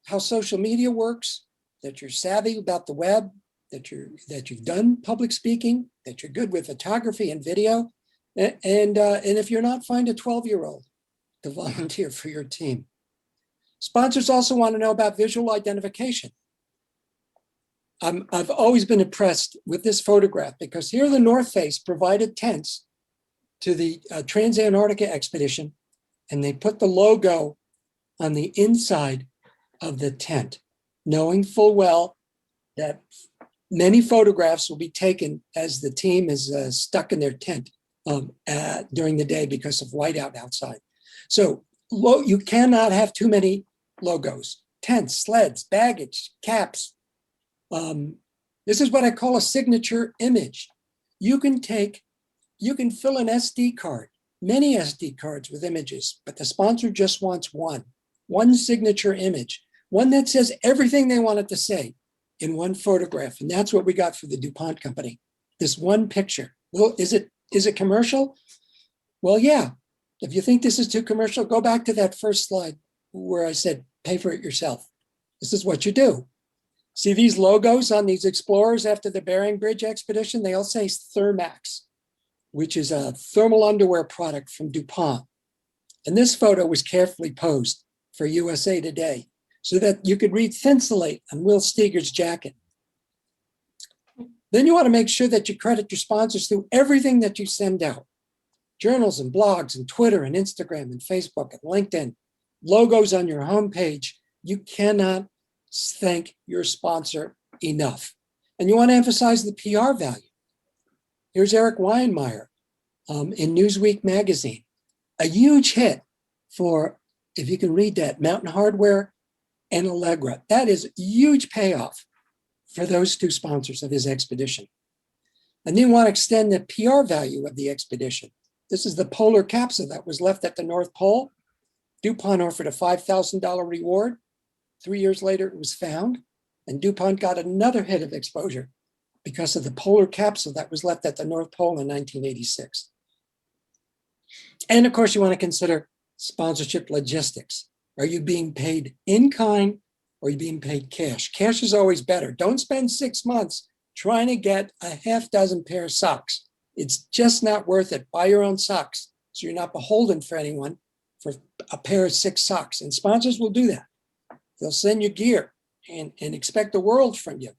how social media works, that you're savvy about the web, that you've done public speaking, that you're good with photography and video, and if you're not, find a 12-year-old to volunteer for your team. Sponsors also want to know about visual identification. I've always been impressed with this photograph because here the North Face provided tents to the Trans-Antarctica expedition, and they put the logo on the inside of the tent, knowing full well that many photographs will be taken as the team is stuck in their tent during the day because of whiteout outside. So you cannot have too many logos, tents, sleds, baggage, caps. This is what I call a signature image. You can fill an SD card, many SD cards with images, but the sponsor just wants one signature image, one that says everything they want it to say in one photograph. And that's what we got for the DuPont company, this one picture. Well, is it commercial? Well, yeah. If you think this is too commercial, go back to that first slide where I said, pay for it yourself. This is what you do. See these logos on these explorers after the Bering Bridge expedition? They all say Thermax, which is a thermal underwear product from DuPont. And this photo was carefully posed for USA Today so that you could read Thinsulate on Will Steger's jacket. Then you want to make sure that you credit your sponsors through everything that you send out. Journals and blogs and Twitter and Instagram and Facebook and LinkedIn, logos on your homepage. You cannot thank your sponsor enough. And you want to emphasize the PR value. Here's Eric Weinmeier in Newsweek magazine, a huge hit for, if you can read that, Mountain Hardware and Allegra. That is a huge payoff for those two sponsors of his expedition. And then want to extend the PR value of the expedition. This is the polar capsule that was left at the North Pole. DuPont offered a $5,000 reward. 3 years later, it was found, and DuPont got another hit of exposure because of the polar capsule that was left at the North Pole in 1986. And of course, you want to consider sponsorship logistics. Are you being paid in kind or are you being paid cash? Cash is always better. Don't spend 6 months trying to get a half dozen pair of socks. It's just not worth it. Buy your own socks so you're not beholden for anyone for a pair of 6 socks. And sponsors will do that. They'll send you gear and expect the world from you.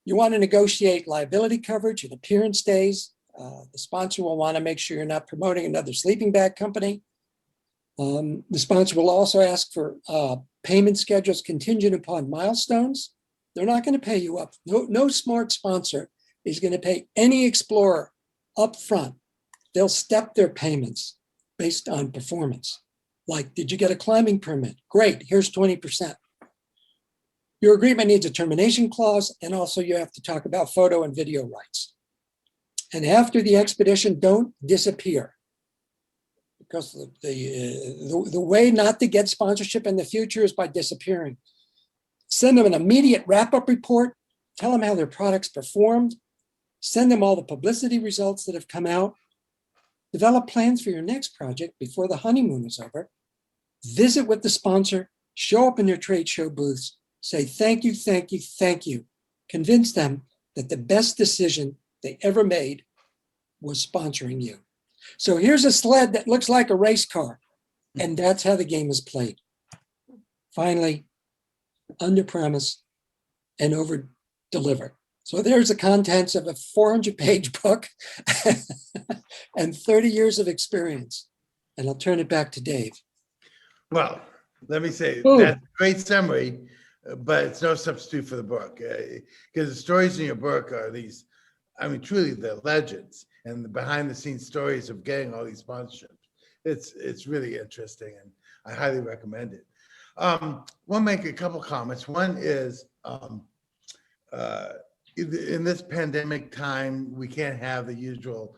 You want to negotiate liability coverage and appearance days. The sponsor will want to make sure you're not promoting another sleeping bag company. The sponsor will also ask for payment schedules contingent upon milestones. They're not going to pay you up. No smart sponsor is going to pay any explorer up front. They'll step their payments based on performance. Like, did you get a climbing permit? Great, here's 20%. Your agreement needs a termination clause, and also you have to talk about photo and video rights. And after the expedition, don't disappear. Because the way not to get sponsorship in the future is by disappearing. Send them an immediate wrap-up report, tell them how their products performed, send them all the publicity results that have come out, develop plans for your next project before the honeymoon is over, visit with the sponsor, show up in their trade show booths, say thank you, thank you, thank you. Convince them that the best decision they ever made was sponsoring you. So here's a sled that looks like a race car, and that's how the game is played. Finally, under promise and over deliver. So there's the contents of a 400-page book and 30 years of experience. And I'll turn it back to Dave. Well, let me say, Ooh. that's a great summary, but it's no substitute for the book. Because the stories in your book are these, I mean, truly the legends and the behind the scenes stories of getting all these sponsorships. It's really interesting, and I highly recommend it. We'll make a couple comments. One is, in this pandemic time, we can't have the usual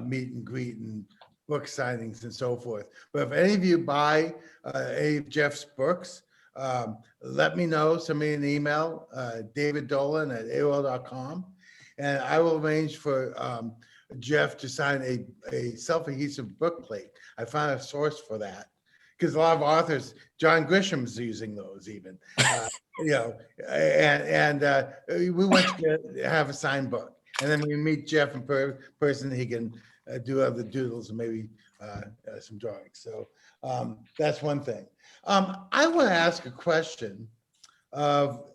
meet and greet and book signings and so forth. But if any of you buy any of Jeff's books, let me know. Send me an email, daviddolan@aol.com, and I will arrange for Jeff to sign a self-adhesive book plate. I found a source for that, because a lot of authors, John Grisham's using those even, you know, and we want to have a signed book. And then when we meet Jeff in person, he can do other doodles and maybe some drawings. So that's one thing. I want to ask a question of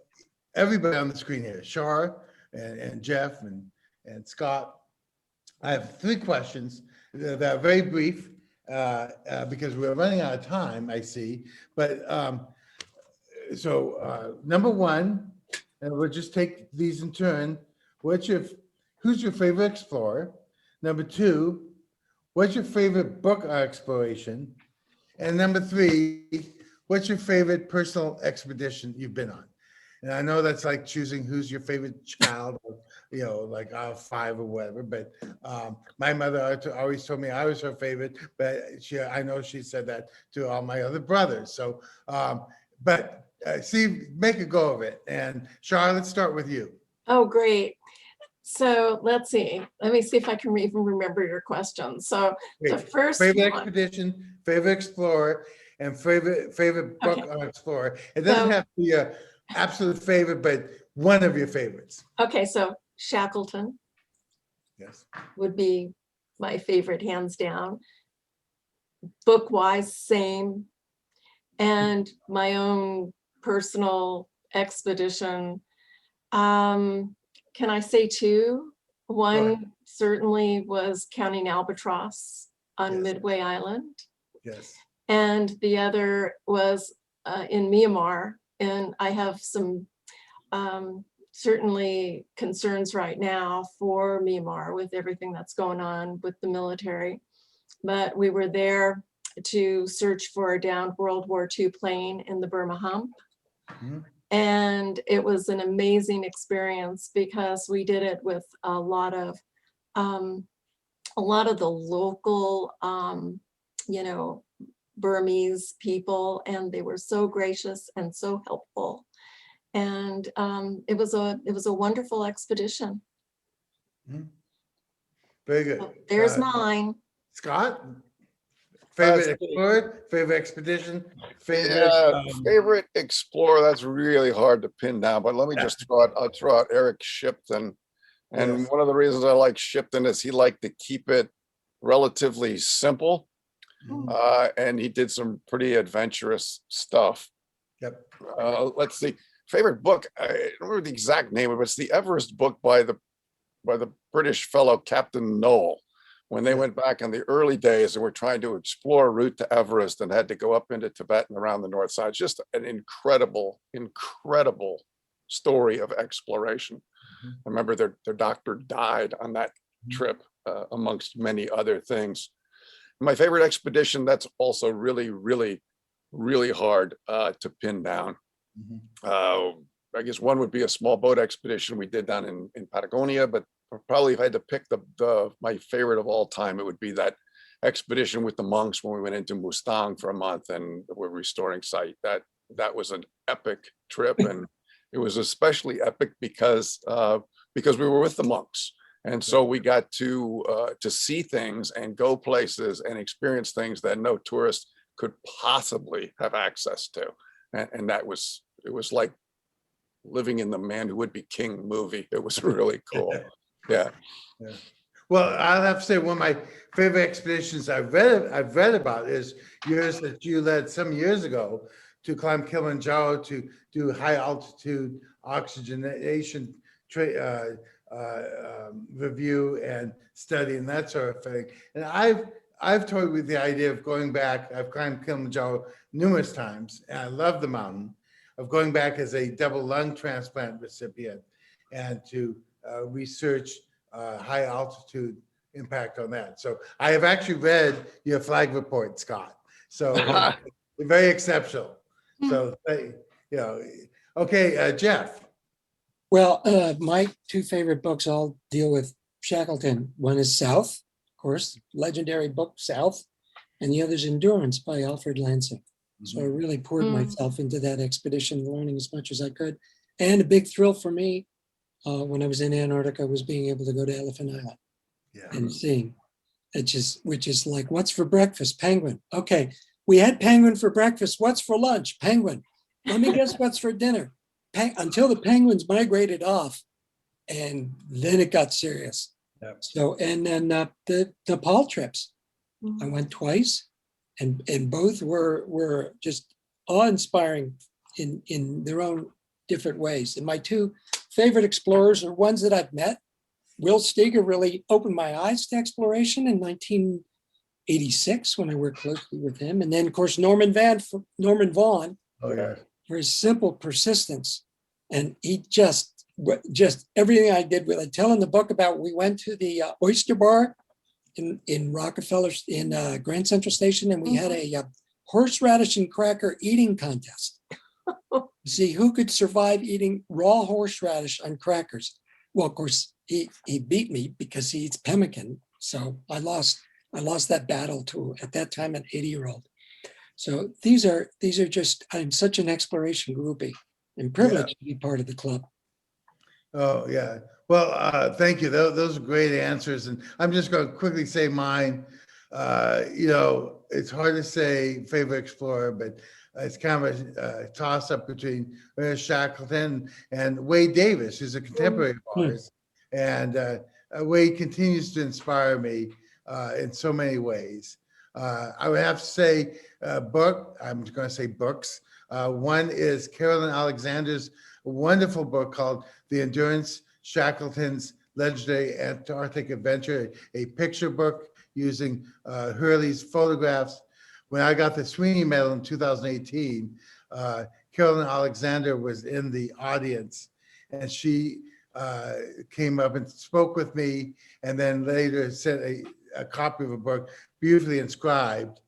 everybody on the screen here, Shar and Jeff and Scott. I have 3 questions that are very brief because we're running out of time, I see. But number 1, and we'll just take these in turn. Who's your favorite explorer? Number 2, what's your favorite book on exploration? And number 3, what's your favorite personal expedition you've been on? And I know that's like choosing who's your favorite child, or, you know, like 5 or whatever. But my mother always told me I was her favorite, but I know she said that to all my other brothers. So, see, make a go of it. And Shar, let's start with you. Oh, great. So let's see. Let me see if I can even remember your question. So the first favorite one, expedition, favorite explorer, and favorite book Okay. on explorer. It doesn't have to be a absolute favorite, but one of your favorites. okay, so Shackleton Yes. would be my favorite, hands down. Book-wise, same. And my own personal expedition. Can I say 2? One certainly was counting albatross on Yes. Midway Island. Yes. And the other was in Myanmar. And I have some certainly concerns right now for Myanmar with everything that's going on with the military. But we were there to search for a downed World War II plane in the Burma Hump. Mhm. And it was an amazing experience because we did it with a lot of the local, you know, Burmese people, and they were so gracious and so helpful. And it was a wonderful expedition. Mhm. Very good. So there's mine. Scott, favorite explorer, favorite expedition, favorite. Favorite explorer, that's really hard to pin down, but let me just I'll throw out Eric Shipton. And Yes. one of the reasons I like Shipton is he liked to keep it relatively simple. And he did some pretty adventurous stuff. Yep. Let's see. Favorite book, I don't remember the exact name of it, but it's the Everest book by the British fellow Captain Noel, when they went back in the early days and were trying to explore a route to Everest and had to go up into Tibet and around the north side. It's just an incredible story of exploration. I remember their doctor died on that trip, amongst many other things. My favorite expedition, that's also really, really, really hard to pin down. I guess one would be a small boat expedition we did down in Patagonia, but probably if I had to pick my favorite of all time, it would be that expedition with the monks when we went into Mustang for a month and we're restoring site. That was an epic trip, and it was especially epic because we were with the monks, and so we got to see things and go places and experience things that no tourist could possibly have access to, and it was like living in the Man Who Would Be King movie. It was really cool. Yeah. Yeah. Well, I'll have to say one of my favorite expeditions I've read about is yours that you led some years ago to climb Kilimanjaro to do high altitude oxygenation review and study and that sort of thing. And I've toyed with the idea of going back. I've climbed Kilimanjaro numerous times, and I love the mountain. Of going back as a double lung transplant recipient and to research high altitude impact on that. So I have actually read your flag report, Scott. So it's very exceptional. So, okay, Jeff. Well, my two favorite books all deal with Shackleton. One is South, of course, legendary book South, and the other is Endurance by Alfred Lansing. So I really poured myself into that expedition, learning as much as I could. And a big thrill for me when I was in Antarctica was being able to go to Elephant Island and seeing, which is like, what's for breakfast? Penguin. Okay, we had penguin for breakfast. What's for lunch? Penguin. Let me guess what's for dinner. Until the penguins migrated off, and then it got serious. Yep. So, and then the Nepal trips, I went twice. And both were just awe-inspiring in their own different ways. And my two favorite explorers are ones that I've met. Will Steger really opened my eyes to exploration in 1986 when I worked closely with him. And then, of course, Norman Vaughan for his simple persistence. And he just everything I did with it. Tell in the book about we went to the oyster bar in Rockefeller in Grand Central Station, and we had a horseradish and cracker eating contest. See who could survive eating raw horseradish on crackers. Well, of course, he beat me because he eats pemmican. So I lost that battle to, at that time, an 80-year-old. So these are just, I'm such an exploration groupie and privileged to be part of the club. Oh, yeah. Well, thank you. Those are great answers. And I'm just going to quickly say mine. It's hard to say favorite explorer, but it's kind of a toss up between Shackleton and Wade Davis, who's a contemporary of ours. And Wade continues to inspire me in so many ways. I would have to say I'm going to say books. One is Carolyn Alexander's wonderful book called The Endurance, Shackleton's Legendary Antarctic Adventure, a picture book using Hurley's photographs. When I got the Sweeney Medal in 2018, Carolyn Alexander was in the audience, and she came up and spoke with me, and then later sent a copy of a book beautifully inscribed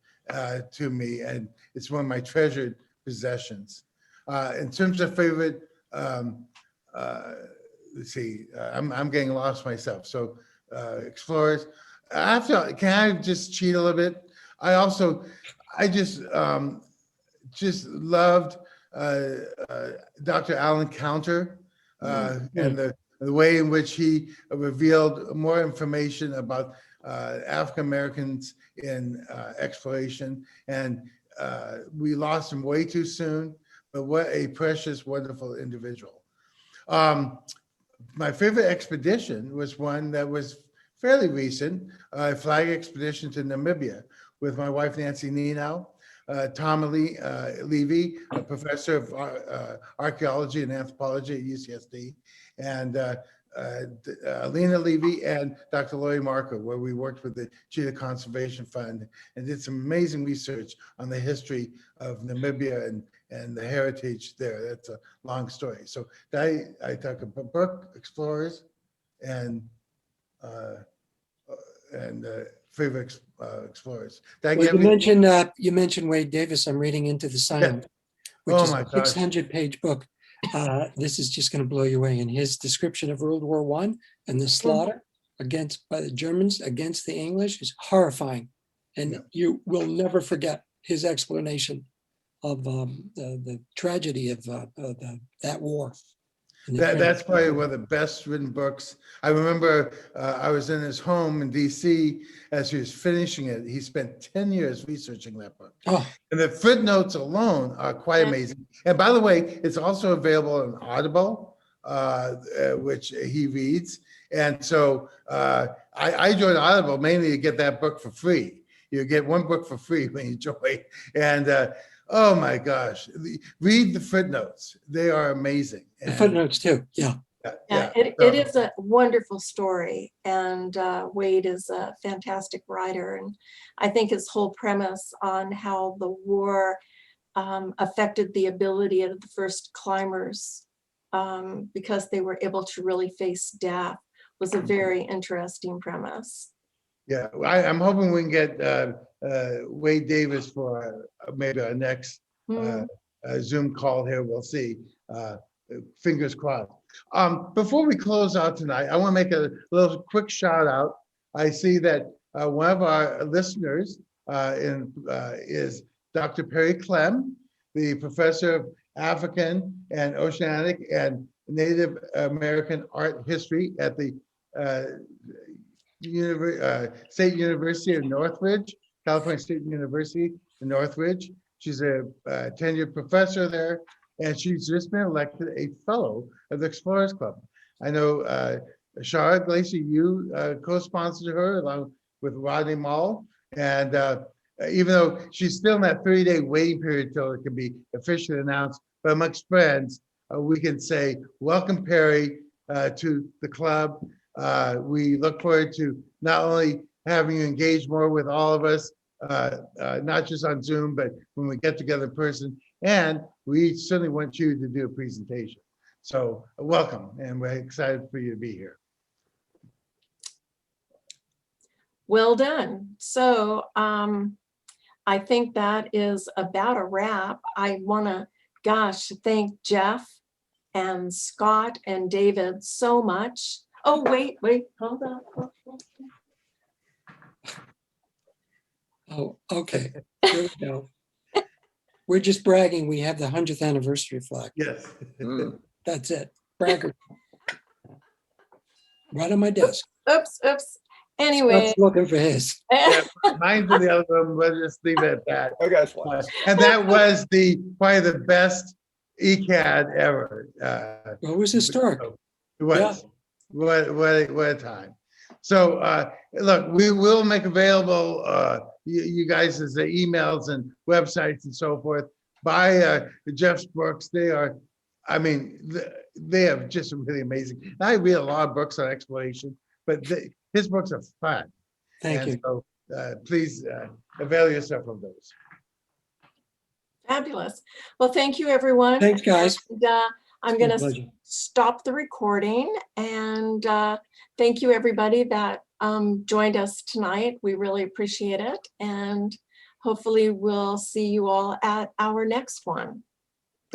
to me, and it's one of my treasured possessions. In terms of favorite, let's see, I'm getting lost myself. So explorers, can I just cheat a little bit? I just loved Dr. Alan Counter and the way in which he revealed more information about African Americans in exploration. And we lost him way too soon, but what a precious, wonderful individual. My favorite expedition was one that was fairly recent, a flag expedition to Namibia with my wife, Nancy Nenow, Tom Levy, a professor of archaeology and anthropology at UCSD, and Alina Levy and Dr. Laurie Marco, where we worked with the Cheetah Conservation Fund and did some amazing research on the history of Namibia and the heritage there. That's a long story. So I took a book, Explorers, and favorite explorers. Did I Well, get everything? you mentioned Wade Davis. I'm reading Into the Silent, which Oh is my a gosh. 600-page book. This is just going to blow you away. And his description of World War I and the slaughter by the Germans against the English is horrifying. And Yeah. you will never forget his explanation of the tragedy of that war. And the That's probably tragedy. one of the best written books. I remember I was in his home in DC as he was finishing it. He spent 10 years researching that book. Oh, And the footnotes alone are quite Yeah. amazing. And by the way, it's also available on Audible, which he reads. And so I joined Audible mainly to get that book for free. You get one book for free when you join. And oh my gosh, read the footnotes. They are amazing. the And footnotes too. Yeah. Yeah, it so- is a wonderful story, and Wade is a fantastic writer. And I think his whole premise on how the war affected the ability of the first climbers because they were able to really face death was a very interesting premise. Yeah, I'm hoping we can get Wade Davis for maybe our next Hmm. Zoom call here. We'll see. Fingers crossed. Before we close out tonight, I want to make a little quick shout out. I see that one of our listeners is Dr. Perry Clem, the professor of African and Oceanic and Native American art history at the State University of Northridge, California State University in Northridge. She's a tenured professor there, and she's just been elected a fellow of the Explorers Club. I know Shara Glacier, you co-sponsored her along with Rodney Mall, and even though she's still in that 30-day waiting period till it can be officially announced, but amongst friends, we can say, welcome Perry to the club. We look forward to not only having you engage more with all of us, not just on Zoom, but when we get together in person. And we certainly want you to do a presentation. So welcome, and we're excited for you to be here. Well done. So I think that is about a wrap. I want to, thank Jeff and Scott and David so much. Oh, wait, hold on. Oh, okay. Here we go. We're just bragging. We have the 100th anniversary flag. Yes. Mm. That's it. Bragger. Right on my desk. Oops. Anyway. Scott's looking for his. Yeah, mine's in the other room. We'll just leave it at that. I got one. And that was probably the best ECAD ever. Well, it was historic. It was. What a time. So look, we will make available you guys' emails and websites and so forth. Buy Jeff's books. They are, I mean, they have just really amazing. And I read a lot of books on exploration, but his books are fun. Thank And you. so please avail yourself of those. Fabulous. Well, thank you, everyone. Thanks, guys. And, I'm My going to pleasure. stop the recording, and thank you, everybody that joined us tonight. We really appreciate it, and hopefully we'll see you all at our next one.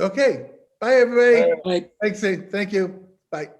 Okay. Bye, everybody. Bye. Thanks. Thank you. Bye.